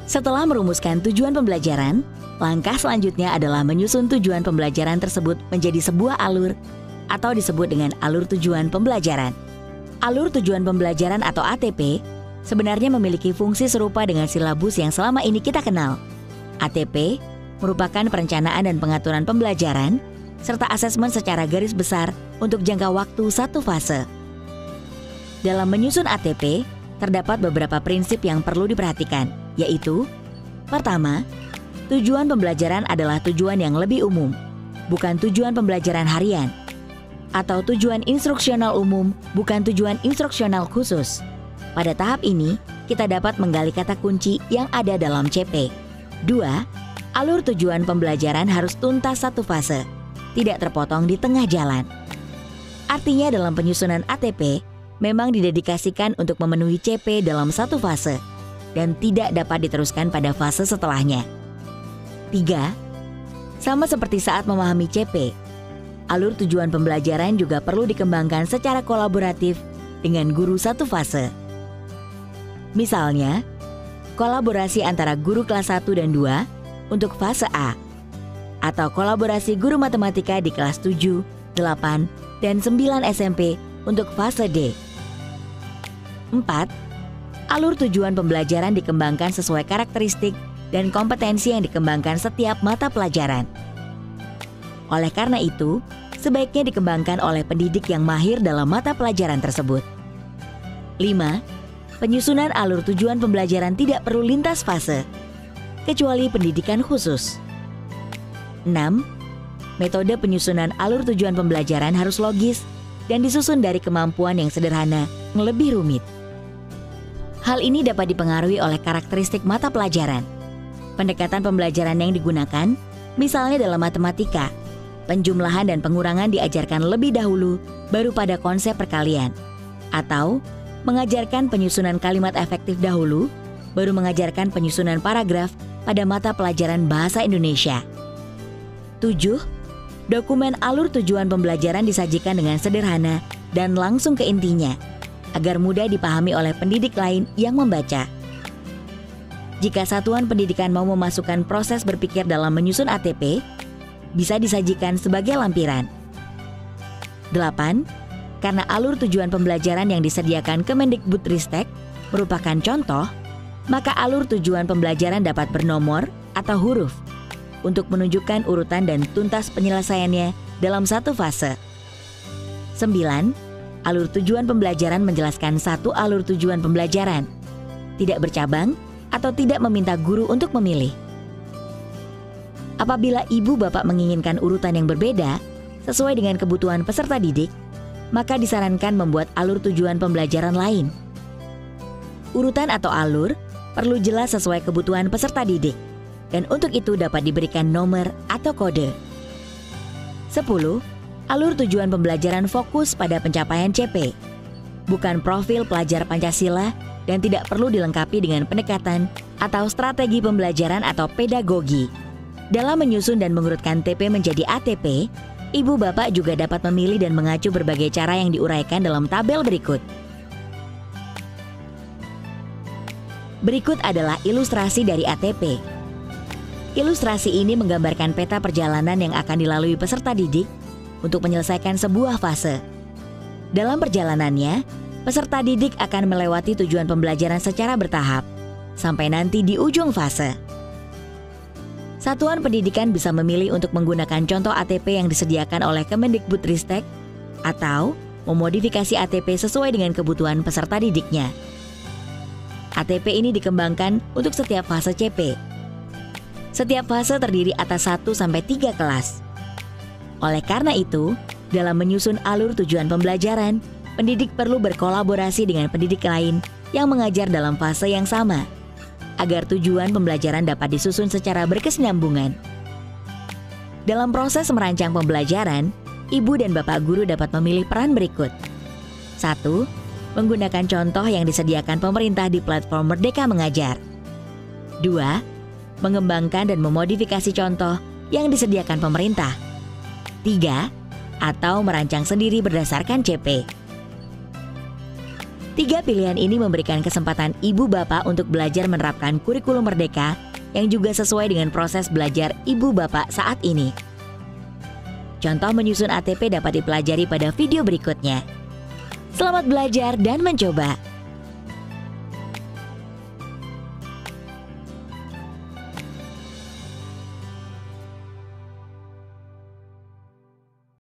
Setelah merumuskan tujuan pembelajaran, langkah selanjutnya adalah menyusun tujuan pembelajaran tersebut menjadi sebuah alur atau disebut dengan alur tujuan pembelajaran. Alur tujuan pembelajaran atau ATP sebenarnya memiliki fungsi serupa dengan silabus yang selama ini kita kenal. ATP merupakan perencanaan dan pengaturan pembelajaran serta asesmen secara garis besar untuk jangka waktu satu fase. Dalam menyusun ATP, terdapat beberapa prinsip yang perlu diperhatikan, yaitu: pertama, tujuan pembelajaran adalah tujuan yang lebih umum, bukan tujuan pembelajaran harian, atau tujuan instruksional umum, bukan tujuan instruksional khusus. Pada tahap ini, kita dapat menggali kata kunci yang ada dalam CP. 2. Alur tujuan pembelajaran harus tuntas satu fase, tidak terpotong di tengah jalan. Artinya dalam penyusunan ATP, memang didedikasikan untuk memenuhi CP dalam satu fase, dan tidak dapat diteruskan pada fase setelahnya. 3. Sama seperti saat memahami CP, alur tujuan pembelajaran juga perlu dikembangkan secara kolaboratif dengan guru satu fase. Misalnya, kolaborasi antara guru kelas 1 dan 2 untuk fase A, atau kolaborasi guru matematika di kelas 7, 8, dan 9 SMP untuk fase D. 4. Alur tujuan pembelajaran dikembangkan sesuai karakteristik dan kompetensi yang dikembangkan setiap mata pelajaran. Oleh karena itu, sebaiknya dikembangkan oleh pendidik yang mahir dalam mata pelajaran tersebut. 5. Penyusunan alur tujuan pembelajaran tidak perlu lintas fase, kecuali pendidikan khusus. 6. Metode penyusunan alur tujuan pembelajaran harus logis dan disusun dari kemampuan yang sederhana yang lebih rumit. Hal ini dapat dipengaruhi oleh karakteristik mata pelajaran. Pendekatan pembelajaran yang digunakan, misalnya dalam matematika, penjumlahan dan pengurangan diajarkan lebih dahulu baru pada konsep perkalian, atau mengajarkan penyusunan kalimat efektif dahulu, baru mengajarkan penyusunan paragraf pada mata pelajaran bahasa Indonesia. 7. Dokumen alur tujuan pembelajaran disajikan dengan sederhana dan langsung ke intinya, agar mudah dipahami oleh pendidik lain yang membaca. Jika satuan pendidikan mau memasukkan proses berpikir dalam menyusun ATP, bisa disajikan sebagai lampiran. 8. Karena alur tujuan pembelajaran yang disediakan Kemendikbudristek merupakan contoh, maka alur tujuan pembelajaran dapat bernomor atau huruf untuk menunjukkan urutan dan tuntas penyelesaiannya dalam satu fase. 9. Alur tujuan pembelajaran menjelaskan satu alur tujuan pembelajaran, tidak bercabang atau tidak meminta guru untuk memilih. Apabila ibu bapak menginginkan urutan yang berbeda sesuai dengan kebutuhan peserta didik, maka disarankan membuat alur tujuan pembelajaran lain. Urutan atau alur perlu jelas sesuai kebutuhan peserta didik, dan untuk itu dapat diberikan nomor atau kode. 10. Alur tujuan pembelajaran fokus pada pencapaian CP, bukan profil pelajar Pancasila, dan tidak perlu dilengkapi dengan pendekatan atau strategi pembelajaran atau pedagogi. Dalam menyusun dan mengurutkan TP menjadi ATP, ibu bapak juga dapat memilih dan mengacu berbagai cara yang diuraikan dalam tabel berikut. Berikut adalah ilustrasi dari ATP. Ilustrasi ini menggambarkan peta perjalanan yang akan dilalui peserta didik untuk menyelesaikan sebuah fase. Dalam perjalanannya, peserta didik akan melewati tujuan pembelajaran secara bertahap, sampai nanti di ujung fase. Satuan pendidikan bisa memilih untuk menggunakan contoh ATP yang disediakan oleh Kemendikbudristek, atau memodifikasi ATP sesuai dengan kebutuhan peserta didiknya. ATP ini dikembangkan untuk setiap fase CP. Setiap fase terdiri atas 1-3 kelas. Oleh karena itu, dalam menyusun alur tujuan pembelajaran, pendidik perlu berkolaborasi dengan pendidik lain yang mengajar dalam fase yang sama, agar tujuan pembelajaran dapat disusun secara berkesinambungan. Dalam proses merancang pembelajaran, ibu dan bapak guru dapat memilih peran berikut. 1. Menggunakan contoh yang disediakan pemerintah di platform Merdeka Mengajar. 2. Mengembangkan dan memodifikasi contoh yang disediakan pemerintah. 3. Atau merancang sendiri berdasarkan CP. Tiga pilihan ini memberikan kesempatan ibu bapak untuk belajar menerapkan kurikulum merdeka yang juga sesuai dengan proses belajar ibu bapak saat ini. Contoh menyusun ATP dapat dipelajari pada video berikutnya. Selamat belajar dan mencoba!